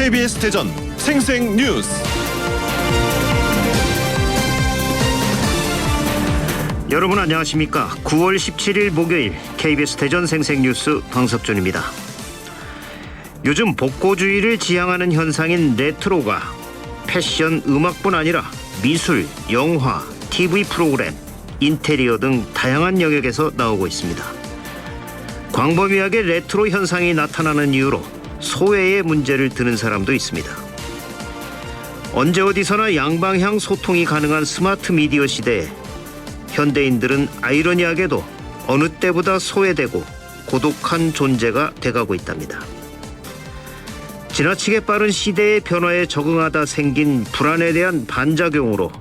KBS 대전 생생뉴스. 여러분 안녕하십니까? 9월 17일 목요일 KBS 대전 생생뉴스 방석준입니다. 요즘 복고주의를 지향하는 현상인 레트로가 패션, 음악뿐 아니라 미술, 영화, TV 프로그램, 인테리어 등 다양한 영역에서 나오고 있습니다. 광범위하게 레트로 현상이 나타나는 이유로 소외의 문제를 드는 사람도 있습니다. 언제 어디서나 양방향 소통이 가능한 스마트 미디어 시대에 현대인들은 아이러니하게도 어느 때보다 소외되고 고독한 존재가 돼가고 있답니다. 지나치게 빠른 시대의 변화에 적응하다 생긴 불안에 대한 반작용으로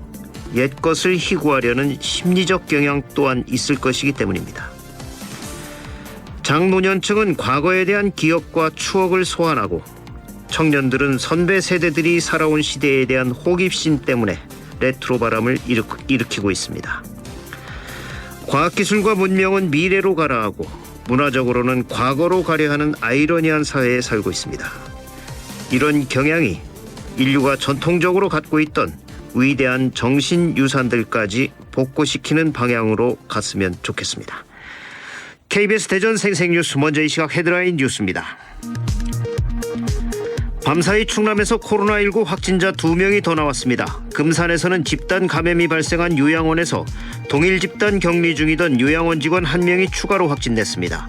옛것을 희구하려는 심리적 경향 또한 있을 것이기 때문입니다. 장노년층은 과거에 대한 기억과 추억을 소환하고 청년들은 선배 세대들이 살아온 시대에 대한 호기심 때문에 레트로 바람을 일으키고 있습니다. 과학기술과 문명은 미래로 가라 하고 문화적으로는 과거로 가려 하는 아이러니한 사회에 살고 있습니다. 이런 경향이 인류가 전통적으로 갖고 있던 위대한 정신유산들까지 복고시키는 방향으로 갔으면 좋겠습니다. KBS 대전 생생뉴스, 먼저 이 시각 헤드라인 뉴스입니다. 밤사이 충남에서 코로나19 확진자 2명이 더 나왔습니다. 금산에서는 집단 감염이 발생한 요양원에서 동일 집단 격리 중이던 요양원 직원 1명이 추가로 확진됐습니다.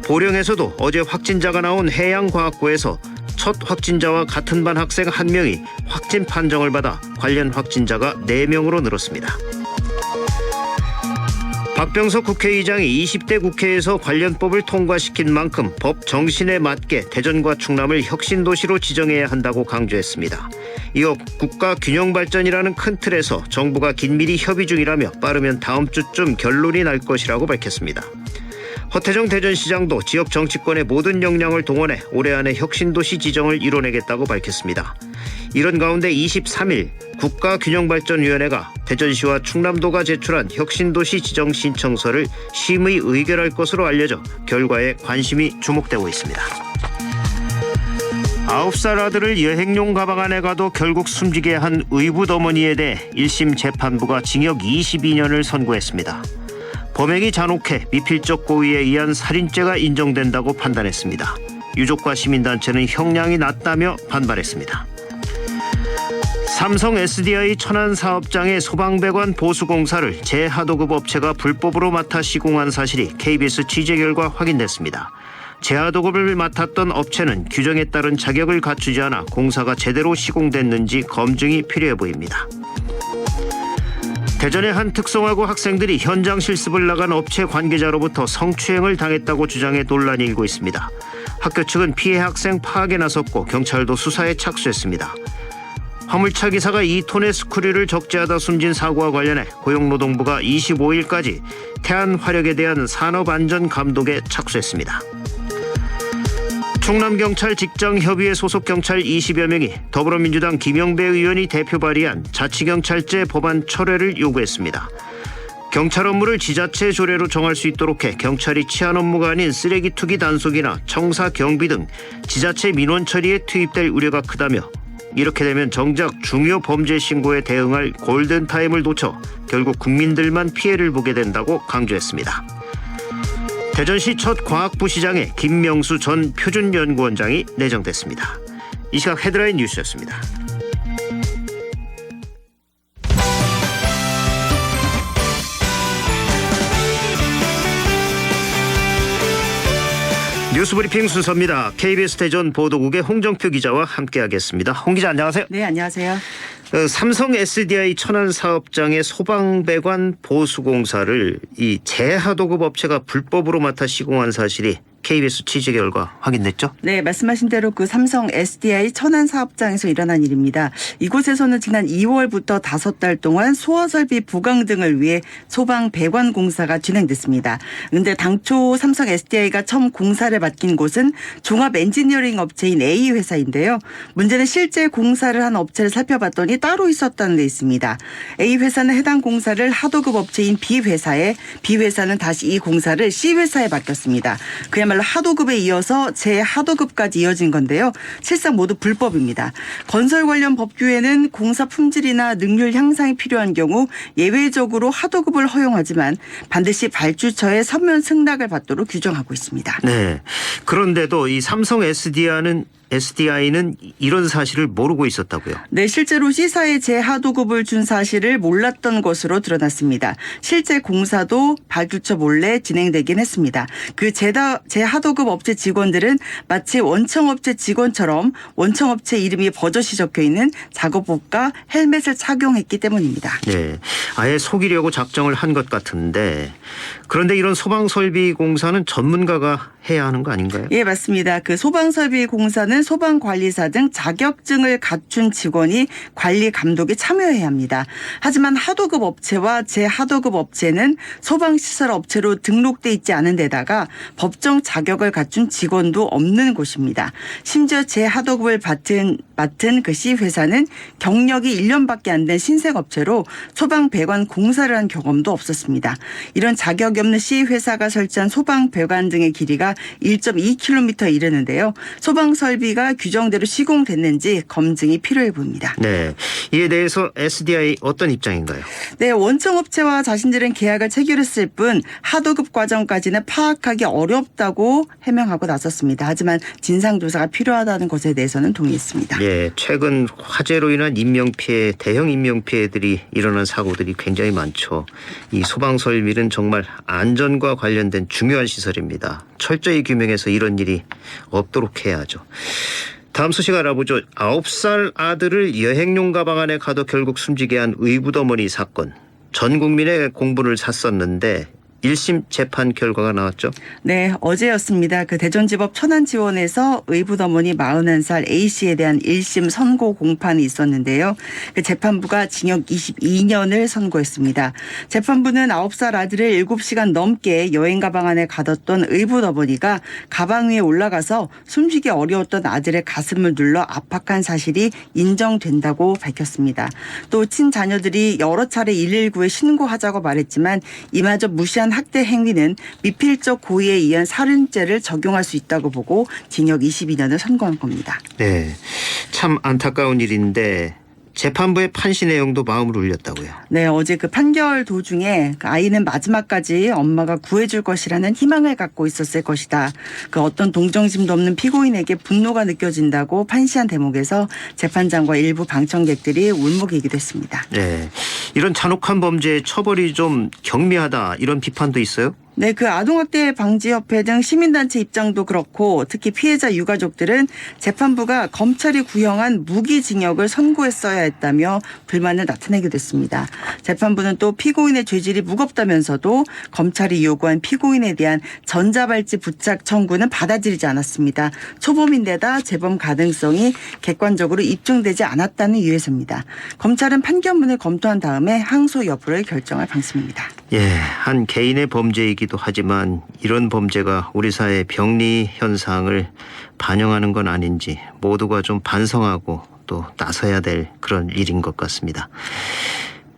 보령에서도 어제 확진자가 나온 해양과학고에서 첫 확진자와 같은 반 학생 1명이 확진 판정을 받아 관련 확진자가 4명으로 늘었습니다. 박병석 국회의장이 20대 국회에서 관련법을 통과시킨 만큼 법 정신에 맞게 대전과 충남을 혁신도시로 지정해야 한다고 강조했습니다. 이어 국가균형발전이라는 큰 틀에서 정부가 긴밀히 협의 중이라며 빠르면 다음 주쯤 결론이 날 것이라고 밝혔습니다. 허태정 대전시장도 지역 정치권의 모든 역량을 동원해 올해 안에 혁신도시 지정을 이뤄내겠다고 밝혔습니다. 이런 가운데 23일 국가균형발전위원회가 대전시와 충남도가 제출한 혁신도시 지정 신청서를 심의 의결할 것으로 알려져 결과에 관심이 주목되고 있습니다. 9살 아들을 여행용 가방 안에 가도 결국 숨지게 한 의붓 어머니에 대해 1심 재판부가 징역 22년을 선고했습니다. 범행이 잔혹해 미필적 고의에 의한 살인죄가 인정된다고 판단했습니다. 유족과 시민단체는 형량이 낮다며 반발했습니다. 삼성 SDI 천안 사업장의 소방배관 보수공사를 제하도급 업체가 불법으로 맡아 시공한 사실이 KBS 취재 결과 확인됐습니다. 제하도급을 맡았던 업체는 규정에 따른 자격을 갖추지 않아 공사가 제대로 시공됐는지 검증이 필요해 보입니다. 대전의 한 특성화고 학생들이 현장 실습을 나간 업체 관계자로부터 성추행을 당했다고 주장해 논란이 일고 있습니다. 학교 측은 피해 학생 파악에 나섰고 경찰도 수사에 착수했습니다. 화물차 기사가 2톤의 스크류를 적재하다 숨진 사고와 관련해 고용노동부가 25일까지 태안화력에 대한 산업안전 감독에 착수했습니다. 충남경찰 직장협의회 소속 경찰 20여 명이 더불어민주당 김영배 의원이 대표 발의한 자치경찰제 법안 철회를 요구했습니다. 경찰 업무를 지자체 조례로 정할 수 있도록 해 경찰이 치안 업무가 아닌 쓰레기 투기 단속이나 청사 경비 등 지자체 민원 처리에 투입될 우려가 크다며 이렇게 되면 정작 중요 범죄 신고에 대응할 골든타임을 놓쳐 결국 국민들만 피해를 보게 된다고 강조했습니다. 대전시 첫 과학부시장에 김명수 전 표준연구원장이 내정됐습니다. 이 시각 헤드라인 뉴스였습니다. 뉴스브리핑 순서입니다. KBS 대전 보도국의 홍정표 기자와 함께하겠습니다. 홍 기자 안녕하세요. 네, 안녕하세요. 삼성 SDI 천안 사업장의 소방배관 보수공사를 이 제하도급 업체가 불법으로 맡아 시공한 사실이 KBS 취재 결과 확인됐죠? 네, 말씀하신 대로 그 삼성 SDI 천안 사업장에서 일어난 일입니다. 이곳에서는 지난 2월부터 5달 동안 소화설비 부강 등을 위해 소방 배관 공사가 진행됐습니다. 그런데 당초 삼성 SDI가 처음 공사를 맡긴 곳은 종합 엔지니어링 업체인 A 회사인데요. 문제는 실제 공사를 한 업체를 살펴봤더니 따로 있었다는 데 있습니다. A 회사는 해당 공사를 하도급 업체인 B 회사에, B 회사는 다시 이 공사를 C 회사에 맡겼습니다. 그야말로 그야말로 하도급에 이어서 재하도급까지 이어진 건데요. 실상 모두 불법입니다. 건설 관련 법규에는 공사 품질이나 능률 향상이 필요한 경우 예외적으로 하도급을 허용하지만 반드시 발주처의 서면 승낙을 받도록 규정하고 있습니다. 네. 그런데도 이 삼성 SDI는 이런 사실을 모르고 있었다고요? 네, 실제로 C사에 재하도급을 준 사실을 몰랐던 것으로 드러났습니다. 실제 공사도 발주처 몰래 진행되긴 했습니다. 그 재하도급 업체 직원들은 마치 원청업체 직원처럼 원청업체 이름이 버젓이 적혀 있는 작업복과 헬멧을 착용했기 때문입니다. 네. 아예 속이려고 작정을 한 것 같은데 그런데 이런 소방설비 공사는 전문가가 해야 하는 거 아닌가요? 예, 맞습니다. 그 소방설비 공사는 소방관리사 등 자격증을 갖춘 직원이 관리 감독에 참여해야 합니다. 하지만 하도급 업체와 재하도급 업체는 소방시설 업체로 등록돼 있지 않은 데다가 법정 자격을 갖춘 직원도 없는 곳입니다. 심지어 재하도급을 맡은 그 C회사는 경력이 1년밖에 안 된 신생업체로 소방배관 공사를 한 경험도 없었습니다. 이런 자격이 없는 C회사가 설치한 소방배관 등의 길이가 1.2km에 이르는데요. 소방설비가 규정대로 시공됐는지 검증이 필요해 보입니다. 네. 이에 대해서 SDI 어떤 입장인가요? 네, 원청업체와 자신들은 계약을 체결했을 뿐 하도급 과정까지는 파악하기 어렵다고 해명하고 나섰습니다. 하지만 진상조사가 필요하다는 것에 대해서는 동의했습니다. 예, 최근 화재로 인한 인명피해, 대형 인명피해들이 일어난 사고들이 굉장히 많죠. 이 소방설비는 정말 안전과 관련된 중요한 시설입니다. 철저히 규명해서 이런 일이 없도록 해야죠. 다음 소식 알아보죠. 9살 아들을 여행용 가방 안에 가둬 결국 숨지게 한 의붓어머니 사건. 전 국민의 공분을 샀었는데 1심 재판 결과가 나왔죠? 네, 어제였습니다. 그 대전지법 천안지원에서 의붓어머니 41살 A씨에 대한 1심 선고 공판이 있었는데요. 그 재판부가 징역 22년을 선고했습니다. 재판부는 9살 아들을 7시간 넘게 여행 가방 안에 가뒀던 의붓어머니가 가방 위에 올라가서 숨쉬기 어려웠던 아들의 가슴을 눌러 압박한 사실이 인정된다고 밝혔습니다. 또 친자녀들이 여러 차례 119에 신고하자고 말했지만 이마저 무시한 학대 행위는 미필적 고의에 의한 살인죄를 적용할 수 있다고 보고 징역 22년을 선고한 겁니다. 네, 참 안타까운 일인데 재판부의 판시 내용도 마음을 울렸다고요. 네, 어제 그 판결 도중에 그 아이는 마지막까지 엄마가 구해줄 것이라는 희망을 갖고 있었을 것이다. 그 어떤 동정심도 없는 피고인에게 분노가 느껴진다고 판시한 대목에서 재판장과 일부 방청객들이 울먹이기도 했습니다. 네, 이런 잔혹한 범죄의 처벌이 좀 경미하다 이런 비판도 있어요? 네, 그 아동학대 방지협회 등 시민단체 입장도 그렇고 특히 피해자 유가족들은 재판부가 검찰이 구형한 무기징역을 선고했어야 했다며 불만을 나타내기도 했습니다. 재판부는 또 피고인의 죄질이 무겁다면서도 검찰이 요구한 피고인에 대한 전자발찌 부착 청구는 받아들이지 않았습니다. 초범인데다 재범 가능성이 객관적으로 입증되지 않았다는 이유에서입니다. 검찰은 판결문을 검토한 다음에 항소 여부를 결정할 방침입니다. 예, 한 개인의 범죄이기도 하지만 이런 범죄가 우리 사회의 병리 현상을 반영하는 건 아닌지 모두가 좀 반성하고 또 나서야 될 그런 일인 것 같습니다.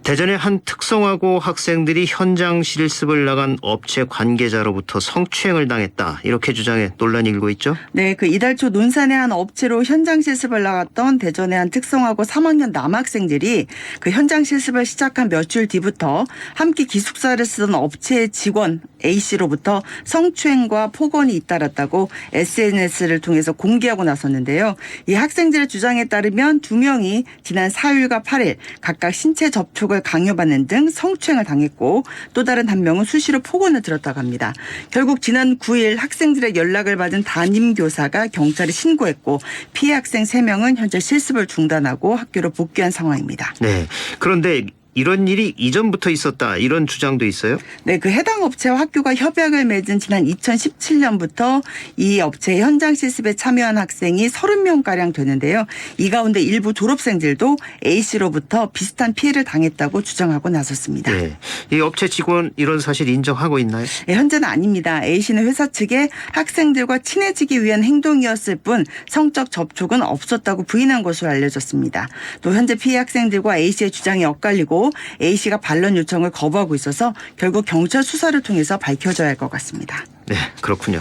대전의 한 특성화고 학생들이 현장 실습을 나간 업체 관계자로부터 성추행을 당했다. 이렇게 주장해 논란이 일고 있죠? 네, 그 이달 초 논산의 한 업체로 현장 실습을 나갔던 대전의 한 특성화고 3학년 남학생들이 그 현장 실습을 시작한 며칠 뒤부터 함께 기숙사를 쓰던 업체의 직원 A씨로부터 성추행과 폭언이 잇따랐다고 SNS를 통해서 공개하고 나섰는데요. 이 학생들의 주장에 따르면 2명이 지난 4일과 8일 각각 신체 접촉을 강요받는 등 성추행을 당했고 또 다른 한 명은 수시로 폭언을 들었다고 합니다. 결국 지난 9일 학생들의 연락을 받은 담임교사가 경찰에 신고했고 피해 학생 3명은 현재 실습을 중단하고 학교로 복귀한 상황입니다. 네. 그런데 이런 일이 이전부터 있었다 이런 주장도 있어요? 네, 그 해당 업체와 학교가 협약을 맺은 지난 2017년부터 이 업체의 현장 실습에 참여한 학생이 30명가량 되는데요. 이 가운데 일부 졸업생들도 A씨로부터 비슷한 피해를 당했다고 주장하고 나섰습니다. 네. 이 업체 직원 이런 사실 인정하고 있나요? 네, 현재는 아닙니다. A씨는 회사 측에 학생들과 친해지기 위한 행동이었을 뿐 성적 접촉은 없었다고 부인한 것으로 알려졌습니다. 또 현재 피해 학생들과 A씨의 주장이 엇갈리고 A씨가 반론 요청을 거부하고 있어서 결국 경찰 수사를 통해서 밝혀져야 할 것 같습니다. 네, 그렇군요.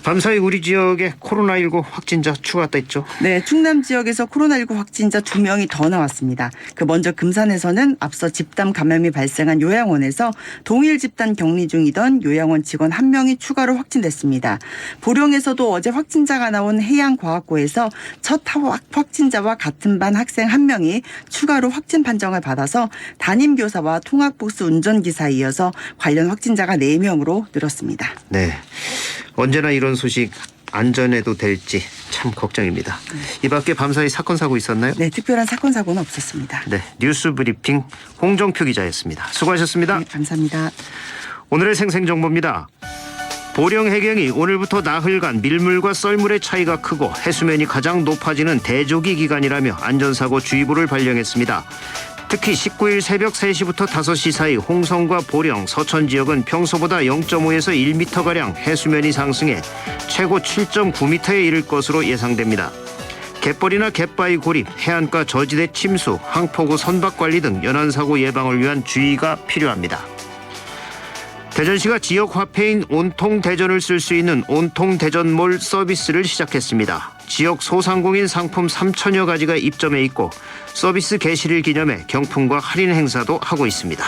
밤사이 우리 지역에 코로나19 확진자 추가됐죠? 네, 충남 지역에서 코로나19 확진자 2명이 더 나왔습니다. 먼저 금산에서는 앞서 집단 감염이 발생한 요양원에서 동일 집단 격리 중이던 요양원 직원 1명이 추가로 확진됐습니다. 보령에서도 어제 확진자가 나온 해양과학고에서 첫 확진자와 같은 반 학생 1명이 추가로 확진 판정을 받아서 담임교사와 통학버스 운전기사에 이어서 관련 확진자가 4명으로 늘었습니다. 네, 언제나 이런 소식 안전해도 될지 참 걱정입니다. 이 밖에 밤사이 사건 사고 있었나요? 네, 특별한 사건 사고는 없었습니다. 네, 뉴스 브리핑 홍정표 기자였습니다. 수고하셨습니다. 네, 감사합니다. 오늘의 생생정보입니다. 보령 해경이 오늘부터 나흘간 밀물과 썰물의 차이가 크고 해수면이 가장 높아지는 대조기 기간이라며 안전사고 주의보를 발령했습니다. 특히 19일 새벽 3시부터 5시 사이 홍성과 보령, 서천 지역은 평소보다 0.5에서 1m가량 해수면이 상승해 최고 7.9m에 이를 것으로 예상됩니다. 갯벌이나 갯바위 고립, 해안가 저지대 침수, 항포구 선박 관리 등 연안사고 예방을 위한 주의가 필요합니다. 대전시가 지역 화폐인 온통대전을 쓸 수 있는 온통대전몰 서비스를 시작했습니다. 지역 소상공인 상품 3천여 가지가 입점해 있고 서비스 개시를 기념해 경품과 할인 행사도 하고 있습니다.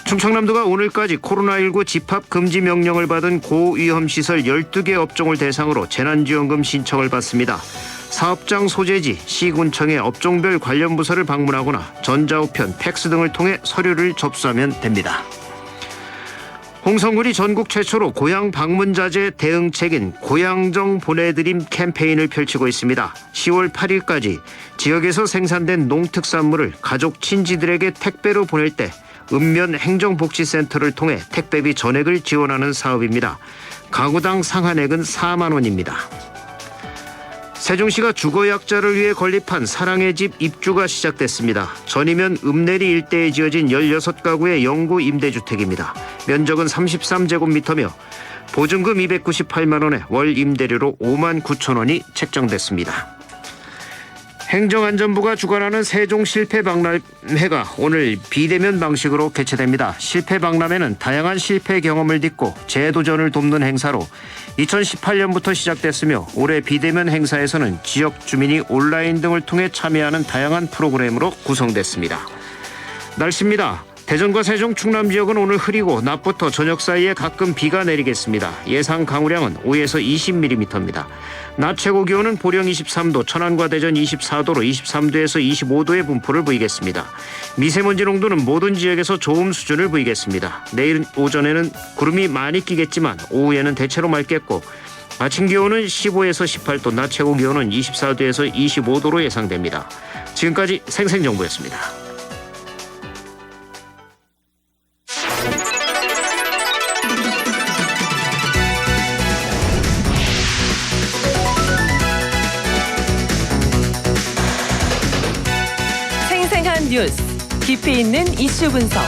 충청남도가 오늘까지 코로나19 집합 금지 명령을 받은 고위험시설 12개 업종을 대상으로 재난지원금 신청을 받습니다. 사업장 소재지, 시군청의 업종별 관련 부서를 방문하거나 전자우편, 팩스 등을 통해 서류를 접수하면 됩니다. 홍성군이 전국 최초로 고향 방문 자재 대응책인 고향정 보내드림 캠페인을 펼치고 있습니다. 10월 8일까지 지역에서 생산된 농특산물을 가족 친지들에게 택배로 보낼 때 읍면 행정복지센터를 통해 택배비 전액을 지원하는 사업입니다. 가구당 상한액은 4만 원입니다. 세종시가 주거약자를 위해 건립한 사랑의 집 입주가 시작됐습니다. 전이면 읍내리 일대에 지어진 16가구의 영구 임대주택입니다. 면적은 33제곱미터며 보증금 298만 원에 월 임대료로 5만 9천 원이 책정됐습니다. 행정안전부가 주관하는 세종 실패박람회가 오늘 비대면 방식으로 개최됩니다. 실패박람회는 다양한 실패 경험을 딛고 재도전을 돕는 행사로 2018년부터 시작됐으며 올해 비대면 행사에서는 지역 주민이 온라인 등을 통해 참여하는 다양한 프로그램으로 구성됐습니다. 날씨입니다. 대전과 세종, 충남 지역은 오늘 흐리고 낮부터 저녁 사이에 가끔 비가 내리겠습니다. 예상 강우량은 5에서 20mm입니다. 낮 최고 기온은 보령 23도, 천안과 대전 24도로 23도에서 25도의 분포를 보이겠습니다. 미세먼지 농도는 모든 지역에서 좋음 수준을 보이겠습니다. 내일 오전에는 구름이 많이 끼겠지만 오후에는 대체로 맑겠고 아침 기온은 15에서 18도, 낮 최고 기온은 24도에서 25도로 예상됩니다. 지금까지 생생정보였습니다. 뉴스, 깊이 있는 이슈 분석.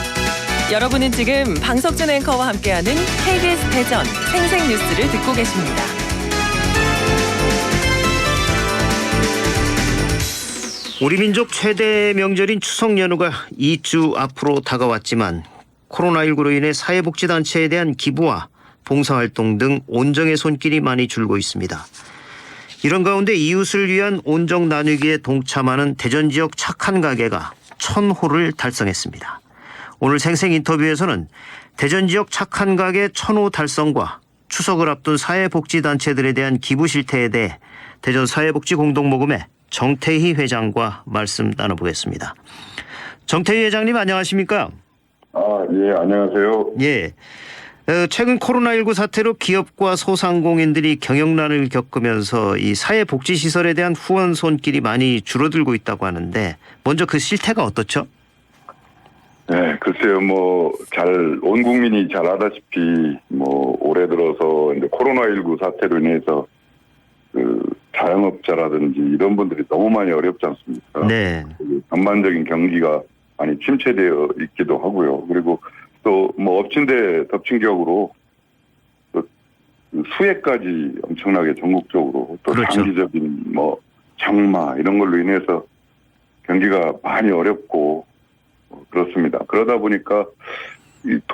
여러분은 지금 방석준 앵커와 함께하는 KBS 대전 생생뉴스를 듣고 계십니다. 우리 민족 최대 명절인 추석 연휴가 2주 앞으로 다가왔지만 코로나19로 인해 사회복지단체에 대한 기부와 봉사활동 등 온정의 손길이 많이 줄고 있습니다. 이런 가운데 이웃을 위한 온정 나누기에 동참하는 대전 지역 착한 가게가 1000호를 달성했습니다. 오늘 생생 인터뷰에서는 대전 지역 착한 가게 1000호 달성과 추석을 앞둔 사회복지단체들에 대한 기부 실태에 대해 대전 사회복지공동모금의 정태희 회장과 말씀 나눠보겠습니다. 정태희 회장님 안녕하십니까? 예, 안녕하세요. 예. 최근 코로나19 사태로 기업과 소상공인들이 경영난을 겪으면서 이 사회복지시설에 대한 후원 손길이 많이 줄어들고 있다고 하는데 먼저 그 실태가 어떻죠? 네, 글쎄요, 온 국민이 잘 알다시피, 올해 들어서 이제 코로나19 사태로 인해서 자영업자라든지 이런 분들이 너무 많이 어렵지 않습니까? 네. 전반적인 경기가 많이 침체되어 있기도 하고요. 그리고 또 엎친데 덮친 격으로 또 수해까지 엄청나게 전국적으로 또 그렇죠. 장기적인 장마 이런 걸로 인해서 경기가 많이 어렵고 그렇습니다. 그러다 보니까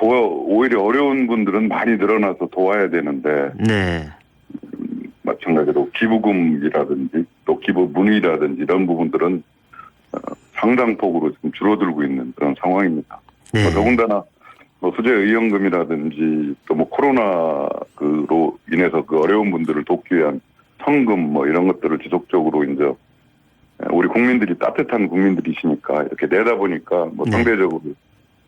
오히려 어려운 분들은 많이 늘어나서 도와야 되는데 네. 마찬가지로 기부금이라든지 또 기부 문의라든지 이런 부분들은 상당폭으로 지금 줄어들고 있는 그런 상황입니다. 네. 더군다나 뭐 수재 의원금이라든지 또 뭐 코로나로 인해서 그 어려운 분들을 돕기 위한 성금 뭐 이런 것들을 지속적으로 이제 우리 국민들이 따뜻한 국민들이시니까 이렇게 내다 보니까 뭐 네. 상대적으로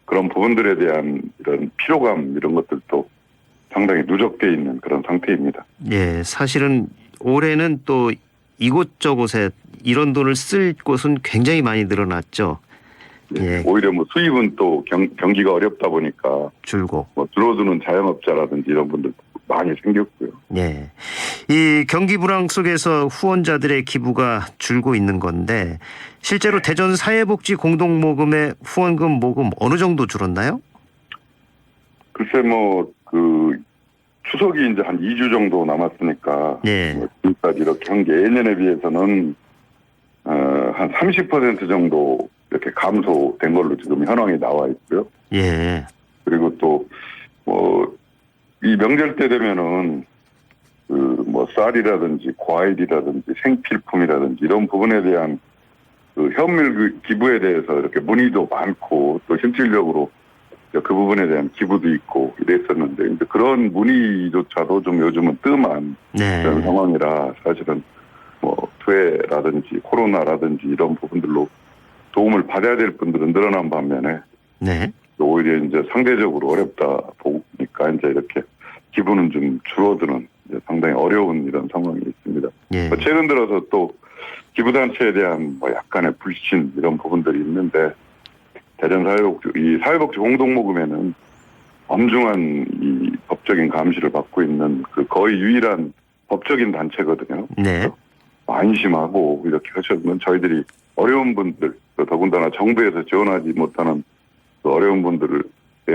그런 부분들에 대한 이런 피로감 이런 것들도 상당히 누적돼 있는 그런 상태입니다. 예, 사실은 올해는 또 이곳저곳에 이런 돈을 쓸 곳은 굉장히 많이 늘어났죠. 예. 오히려 뭐 수입은 또 경기가 어렵다 보니까 줄고. 뭐 줄어드는 자영업자라든지 이런 분들 많이 생겼고요. 예. 이 경기 불황 속에서 후원자들의 기부가 줄고 있는 건데 실제로 대전 사회복지 공동모금의 후원금 모금 어느 정도 줄었나요? 글쎄 뭐 그 추석이 이제 한 2주 정도 남았으니까 예. 뭐 지금까지 이렇게 한 게 예년에 비해서는 한 30% 정도 이렇게 감소된 걸로 지금 현황이 나와 있고요. 예. 그리고 또 뭐 이 명절 때 되면은 그 뭐 쌀이라든지 과일이라든지 생필품이라든지 이런 부분에 대한 그 현물 기부에 대해서 이렇게 문의도 많고 또 실질적으로 그 부분에 대한 기부도 있고 이랬었는데 이제 그런 문의조차도 좀 요즘은 뜸한 네. 그런 상황이라 사실은 뭐 투애라든지 코로나라든지 이런 부분들로 도움을 받아야 될 분들은 늘어난 반면에 네. 오히려 이제 상대적으로 어렵다 보니까 이제 이렇게 기부는 좀 줄어드는 이제 상당히 어려운 이런 상황이 있습니다. 예. 최근 들어서 또 기부단체에 대한 뭐 약간의 불신 이런 부분들이 있는데 대전 사회복지 공동모금에는 엄중한 이 법적인 감시를 받고 있는 그 거의 유일한 법적인 단체거든요. 네. 안심하고 이렇게 하시면 저희들이 어려운 분들 더군다나 정부에서 지원하지 못하는 그 어려운 분들을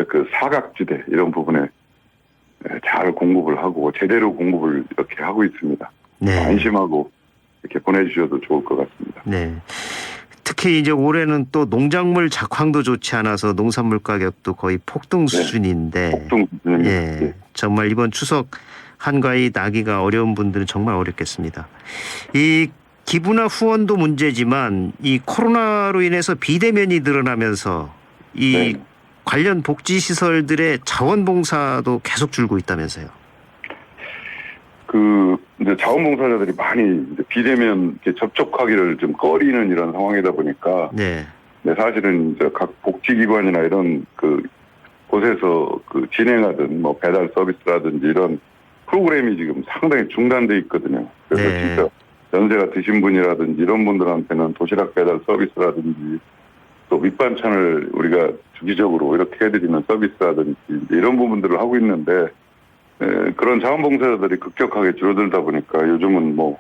그 사각지대 이런 부분에 잘 공급을 하고 제대로 공급을 이렇게 하고 있습니다. 네. 안심하고 이렇게 보내주셔도 좋을 것 같습니다. 네. 특히 이제 올해는 또 농작물 작황도 좋지 않아서 농산물 가격도 거의 폭등 수준인데 폭등 수준입니다. 예. 정말 이번 추석 한가위 나기가 어려운 분들은 정말 어렵겠습니다. 이 기부나 후원도 문제지만 이 코로나로 인해서 비대면이 늘어나면서 이 네. 관련 복지 시설들의 자원봉사도 계속 줄고 있다면서요. 그 이제 자원봉사자들이 많이 이제 비대면 이렇게 접촉하기를 좀 꺼리는 이런 상황이다 보니까 네. 사실은 이제 각 복지기관이나 이런 그 곳에서 그 진행하던 뭐 배달 서비스라든지 이런 프로그램이 지금 상당히 중단돼 있거든요. 그래서 네. 진짜 연세가 드신 분이라든지 이런 분들한테는 도시락 배달 서비스라든지 또 밑반찬을 우리가 주기적으로 이렇게 해드리는 서비스라든지 이런 부분들을 하고 있는데 그런 자원봉사자들이 급격하게 줄어들다 보니까 요즘은 뭐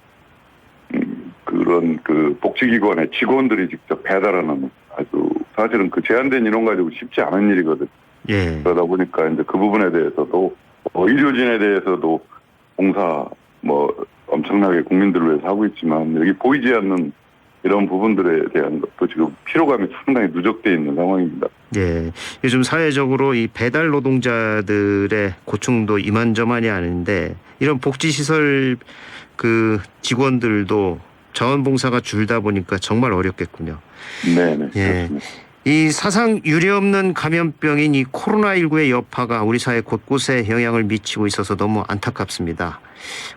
그런 그 복지기관의 직원들이 직접 배달하는 아주 사실은 그 제한된 인원 가지고 쉽지 않은 일이거든요. 예. 그러다 보니까 이제 그 부분에 대해서도 의료진에 대해서도 봉사 뭐 엄청나게 국민들을 위해서 하고 있지만 여기 보이지 않는 이런 부분들에 대한 것도 지금 피로감이 상당히 누적돼 있는 상황입니다. 예. 요즘 사회적으로 이 배달 노동자들의 고충도 이만저만이 아닌데 이런 복지시설 그 직원들도 자원봉사가 줄다 보니까 정말 어렵겠군요. 네네. 예. 그렇습니다. 이 사상 유례없는 감염병인 이 코로나19의 여파가 우리 사회 곳곳에 영향을 미치고 있어서 너무 안타깝습니다.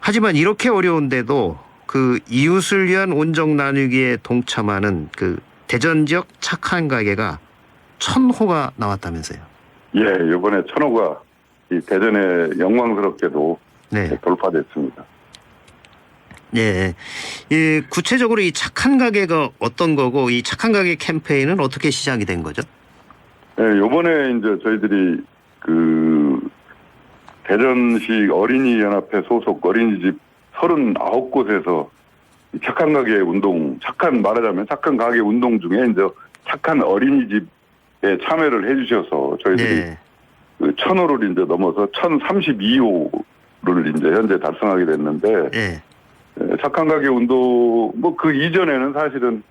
하지만 이렇게 어려운데도 그 이웃을 위한 온정 나누기에 동참하는 그 대전 지역 착한 가게가 1000호가 나왔다면서요. 예, 이번에 1000호가 이 대전에 영광스럽게도 네. 돌파됐습니다. 예. 이 구체적으로 이 착한 가게가 어떤 거고 이 착한 가게 캠페인은 어떻게 시작이 된 거죠? 예, 요번에 이제 저희들이 그 대전시 어린이연합회 소속 어린이집 39곳에서 착한 가게 운동, 말하자면 착한 가게 운동 중에 이제 착한 어린이집에 참여를 해주셔서 저희들이 네. 그 1000호를 이제 넘어서 1032호를 이제 현재 달성하게 됐는데 예. 착한 가게 운동 뭐 그 이전에는 사실은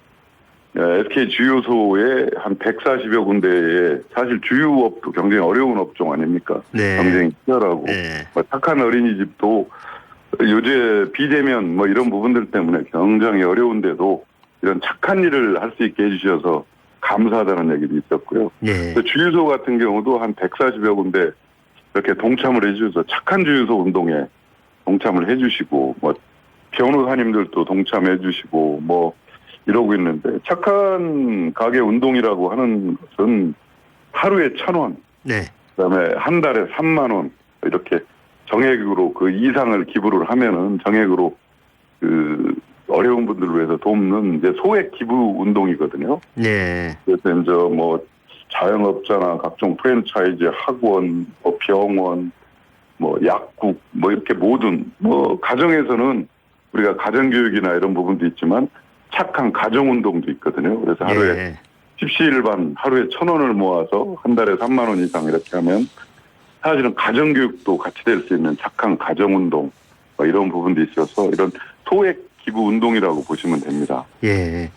SK 주유소에 한 140여 군데에 사실 주유업도 굉장히 어려운 업종 아닙니까? 네. 경쟁이 치열하고 네. 착한 어린이집도 요새 비대면 뭐 이런 부분들 때문에 굉장히 어려운데도 이런 착한 일을 할 수 있게 해주셔서 감사하다는 얘기도 있었고요. 네. 주유소 같은 경우도 한 140여 군데 이렇게 동참을 해주셔서 착한 주유소 운동에 동참을 해주시고 뭐 변호사님들도 동참해주시고 뭐 이러고 있는데 착한 가게 운동이라고 하는 것은 하루에 1,000원, 네. 그다음에 한 달에 3만 원 이렇게 정액으로 그 이상을 기부를 하면은 정액으로 그 어려운 분들을 위해서 돕는 이제 소액 기부 운동이거든요. 네. 그래서 이제 뭐 자영업자나 각종 프랜차이즈, 학원, 뭐 병원, 뭐 약국, 뭐 이렇게 모든 뭐 가정에서는 우리가 가정교육이나 이런 부분도 있지만 착한 가정운동도 있거든요. 그래서 하루에 네. 십시일반 하루에 1,000원을 모아서 한 달에 3만 원 이상 이렇게 하면 사실은 가정교육도 같이 될 수 있는 착한 가정운동 뭐 이런 부분도 있어서 이런 소액 기부 운동이라고 보시면 됩니다. 예.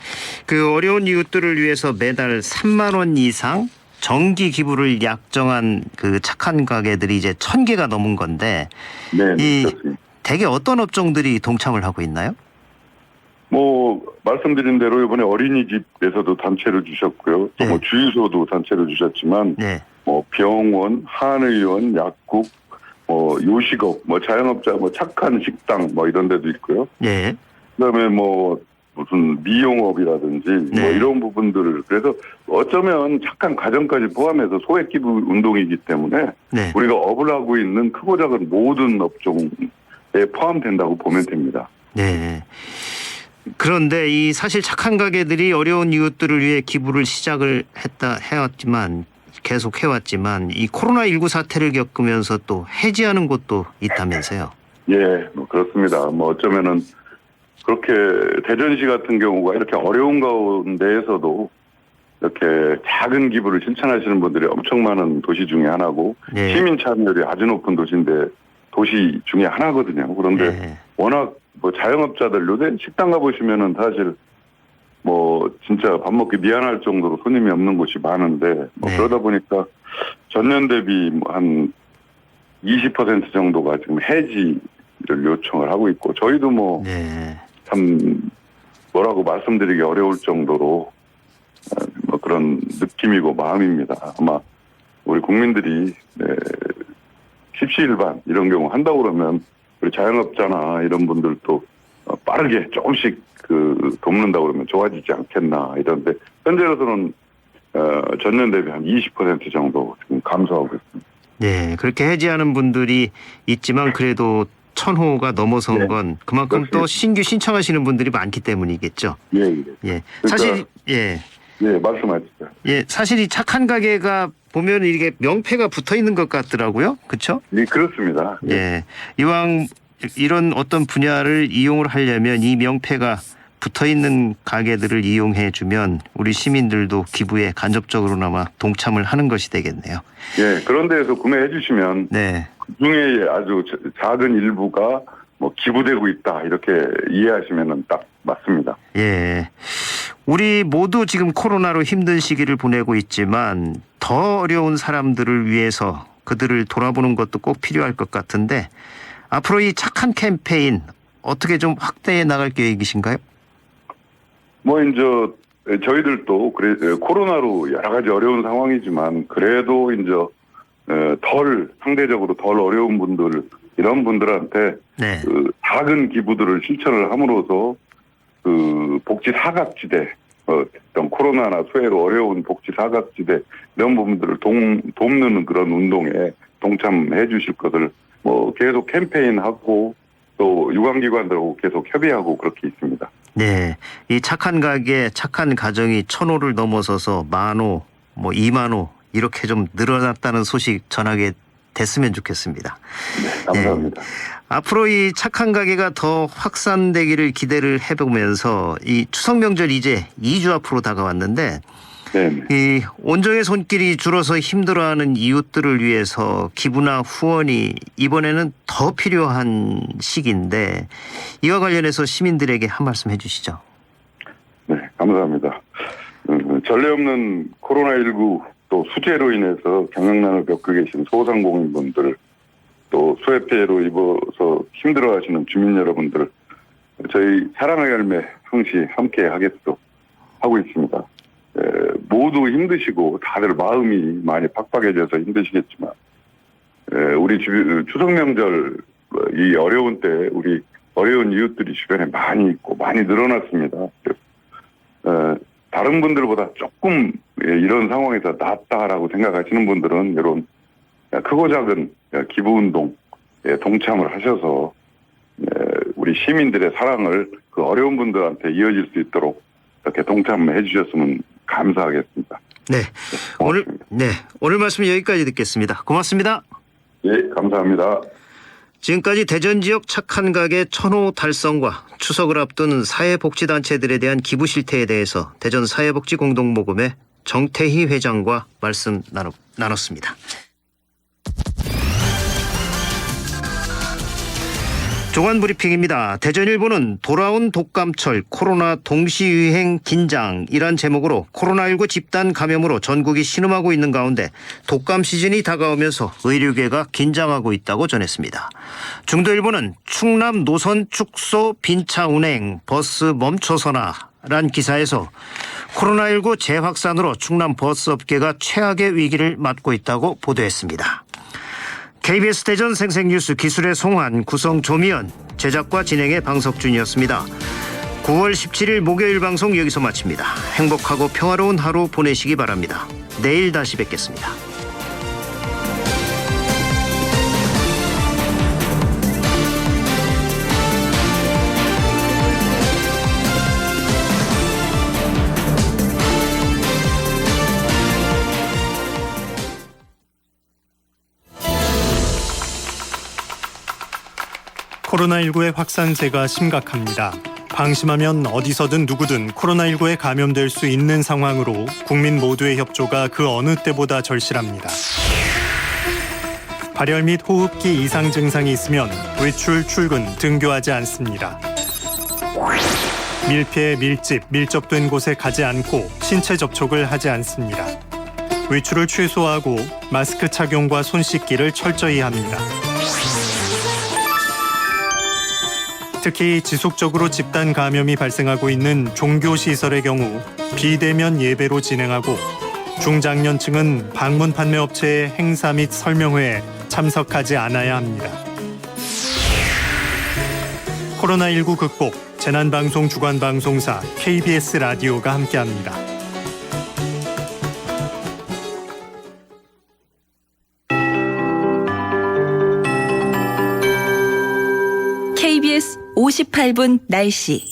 그 어려운 이웃들을 위해서 매달 3만 원 이상 정기 기부를 약정한 그 착한 가게들이 이제 1,000개가 넘은 건데 네, 이 그렇습니다. 대개 어떤 업종들이 동참을 하고 있나요? 뭐 말씀드린 대로 이번에 어린이집에서도 단체를 주셨고요. 또 뭐 네. 주유소도 단체를 주셨지만 네. 뭐 병원, 한의원, 약국, 뭐 요식업, 뭐 자영업자, 뭐 착한 식당 뭐 이런 데도 있고요. 예. 그다음에 뭐 무슨 미용업이라든지 뭐 네. 이런 부분들을 그래서 어쩌면 착한 가정까지 포함해서 소액 기부 운동이기 때문에 네. 우리가 업을 하고 있는 크고 작은 모든 업종에 포함된다고 보면 됩니다. 네. 그런데 이 사실 착한 가게들이 어려운 이웃들을 위해 기부를 시작을 해왔지만 계속 해왔지만 이 코로나19 사태를 겪으면서 또 해지하는 곳도 있다면서요. 예, 뭐 그렇습니다. 뭐 어쩌면은 그렇게 대전시 같은 경우가 이렇게 어려운 가운데에서도 이렇게 작은 기부를 실천하시는 분들이 엄청 많은 도시 중에 하나고 네. 시민 참여율이 아주 높은 도시인데 도시 중에 하나거든요. 그런데 네. 워낙 뭐 자영업자들 요새 식당 가보시면은 사실 뭐 진짜 밥 먹기 미안할 정도로 손님이 없는 곳이 많은데 뭐 네. 그러다 보니까 전년 대비 한 20% 정도가 지금 해지를 요청을 하고 있고 저희도 뭐 네. 참 뭐라고 말씀드리기 어려울 정도로 뭐 그런 느낌이고 마음입니다. 아마 우리 국민들이 십시일반 이런 경우 한다고 그러면 우리 자영업자나 이런 분들도 빠르게 조금씩 그 돕는다고 그러면 좋아지지 않겠나 이런데 현재로서는 전년 대비 한 20% 정도 지금 감소하고 있습니다. 네. 그렇게 해지하는 분들이 있지만 그래도 1,000호가 넘어선 네. 건 그만큼 또 그렇습니다. 신규 신청하시는 분들이 많기 때문이겠죠. 예, 예. 예. 그러니까- 사실 예. 예, 말씀하시죠. 예, 사실 이 착한 가게가 보면 이게 명패가 붙어 있는 것 같더라고요. 그렇죠? 예, 그렇습니다. 예. 예. 이왕 이런 어떤 분야를 이용을 하려면 이 명패가 붙어 있는 가게들을 이용해 주면 우리 시민들도 기부에 간접적으로나마 동참을 하는 것이 되겠네요. 예, 그런 데에서 구매해 주시면 네. 그중에 아주 작은 일부가 뭐 기부되고 있다 이렇게 이해하시면 딱 맞습니다. 예. 우리 모두 지금 코로나로 힘든 시기를 보내고 있지만 더 어려운 사람들을 위해서 그들을 돌아보는 것도 꼭 필요할 것 같은데 앞으로 이 착한 캠페인 어떻게 좀 확대해 나갈 계획이신가요? 뭐 이제 저희들도 그래 코로나로 여러 가지 어려운 상황이지만 그래도 이제 상대적으로 덜 어려운 분들 이런 분들한테 네. 그 작은 기부들을 실천을 함으로써 그 복지 사각지대 어떤 코로나나 소외로 어려운 복지 사각지대 이런 부분들을 돕는 그런 운동에 동참해 주실 것을 뭐 계속 캠페인하고 또 유관기관들하고 계속 협의하고 그렇게 있습니다. 네. 이 착한 가게, 착한 가정이 1,000호를 넘어서서 10,000호, 뭐 20,000호 이렇게 좀 늘어났다는 소식 전하게 됐으면 좋겠습니다. 네, 감사합니다. 앞으로 이 착한 가게가 더 확산되기를 기대를 해보면서 이 추석 명절 이제 2주 앞으로 다가왔는데 네. 이 온종의 손길이 줄어서 힘들어하는 이웃들을 위해서 기부나 후원이 이번에는 더 필요한 시기인데 이와 관련해서 시민들에게 한 말씀 해주시죠. 네, 감사합니다. 전례 없는 코로나19 또 수재로 인해서 경영난을 겪고 계신 소상공인분들 또 수해 피해로 입어서 힘들어하시는 주민 여러분들 저희 사랑의 열매 항시 함께 하겠소 하고 있습니다. 모두 힘드시고 다들 마음이 많이 팍팍해져서 힘드시겠지만 우리 추석 명절 이 어려운 때 우리 어려운 이웃들이 주변에 많이 있고 많이 늘어났습니다. 다른 분들보다 조금 이런 상황에서 낫다라고 생각하시는 분들은 이런 크고 작은 기부운동에 동참을 하셔서 우리 시민들의 사랑을 그 어려운 분들한테 이어질 수 있도록 이렇게 동참해 주셨으면 감사하겠습니다. 네. 고맙습니다. 오늘 말씀 여기까지 듣겠습니다. 고맙습니다. 예, 감사합니다. 지금까지 대전 지역 착한 가게 1000호 달성과 추석을 앞둔 사회복지단체들에 대한 기부 실태에 대해서 대전 사회복지공동모금의 정태희 회장과 말씀 나눴습니다. 조간브리핑입니다. 대전일보는 돌아온 독감철 코로나 동시유행 긴장이란 제목으로 코로나19 집단 감염으로 전국이 신음하고 있는 가운데 독감 시즌이 다가오면서 의료계가 긴장하고 있다고 전했습니다. 중도일보는 충남 노선 축소 빈차 운행 버스 멈춰서나 란 기사에서 코로나19 재확산으로 충남 버스업계가 최악의 위기를 맞고 있다고 보도했습니다. KBS 대전 생생뉴스 기술의 송환, 구성 조미연, 제작과 진행의 방석준이었습니다. 9월 17일 목요일 방송 여기서 마칩니다. 행복하고 평화로운 하루 보내시기 바랍니다. 내일 다시 뵙겠습니다. 코로나19의 확산세가 심각합니다. 방심하면 어디서든 누구든 코로나19에 감염될 수 있는 상황으로 국민 모두의 협조가 그 어느 때보다 절실합니다. 발열 및 호흡기 이상 증상이 있으면 외출, 출근, 등교하지 않습니다. 밀폐, 밀집, 밀접된 곳에 가지 않고 신체 접촉을 하지 않습니다. 외출을 최소화하고 마스크 착용과 손 씻기를 철저히 합니다. 특히 지속적으로 집단 감염이 발생하고 있는 종교시설의 경우 비대면 예배로 진행하고 중장년층은 방문 판매 업체의 행사 및 설명회에 참석하지 않아야 합니다. 코로나19 극복, 재난방송 주관방송사 KBS 라디오가 함께합니다. KBS 58분 날씨.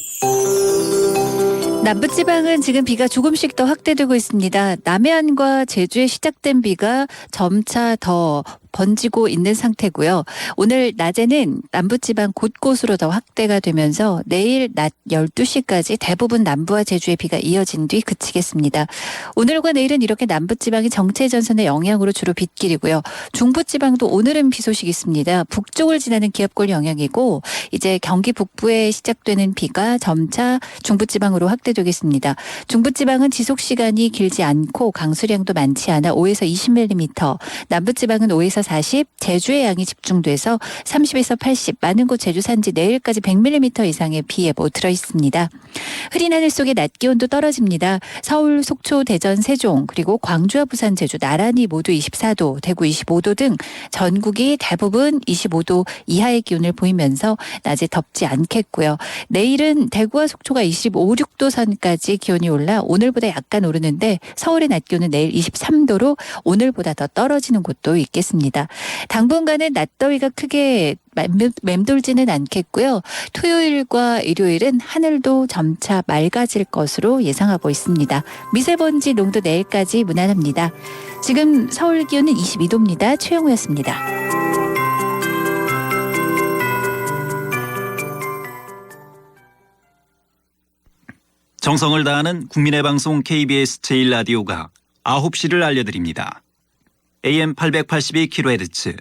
남부지방은 지금 비가 조금씩 더 확대되고 있습니다. 남해안과 제주에 시작된 비가 점차 더 번지고 있는 상태고요. 오늘 낮에는 남부지방 곳곳으로 더 확대가 되면서 내일 낮 12시까지 대부분 남부와 제주에 비가 이어진 뒤 그치겠습니다. 오늘과 내일은 이렇게 남부지방이 정체전선의 영향으로 주로 빗길이고요. 중부지방도 오늘은 비 소식이 있습니다. 북쪽을 지나는 기압골 영향이고 이제 경기 북부에 시작되는 비가 점차 중부지방으로 확대되겠습니다. 중부지방은 지속시간이 길지 않고 강수량도 많지 않아 5에서 20mm, 남부지방은 5에서 40, 제주의 양이 집중돼서 30에서 80, 많은 곳 제주 산지 내일까지 100mm 이상의 비 예보 들어있습니다. 흐린 하늘 속에 낮 기온도 떨어집니다. 서울, 속초, 대전, 세종, 그리고 광주와 부산, 제주 나란히 모두 24도, 대구 25도 등 전국이 대부분 25도 이하의 기온을 보이면서 낮에 덥지 않겠고요. 내일은 대구와 속초가 25, 6도 선까지 기온이 올라 오늘보다 약간 오르는데 서울의 낮 기온은 내일 23도로 오늘보다 더 떨어지는 곳도 있겠습니다. 당분간은 낮더위가 크게 맴돌지는 않겠고요. 토요일과 일요일은 하늘도 점차 맑아질 것으로 예상하고 있습니다. 미세먼지 농도 내일까지 무난합니다. 지금 서울 기온은 22도입니다. 최영우였습니다. 정성을 다하는 국민의 방송 KBS 제1라디오가 9시를 알려드립니다. AM 882kHz,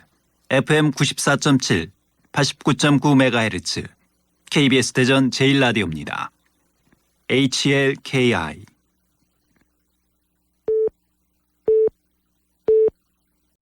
FM 94.7, 89.9MHz, KBS 대전 제1라디오입니다. HLKI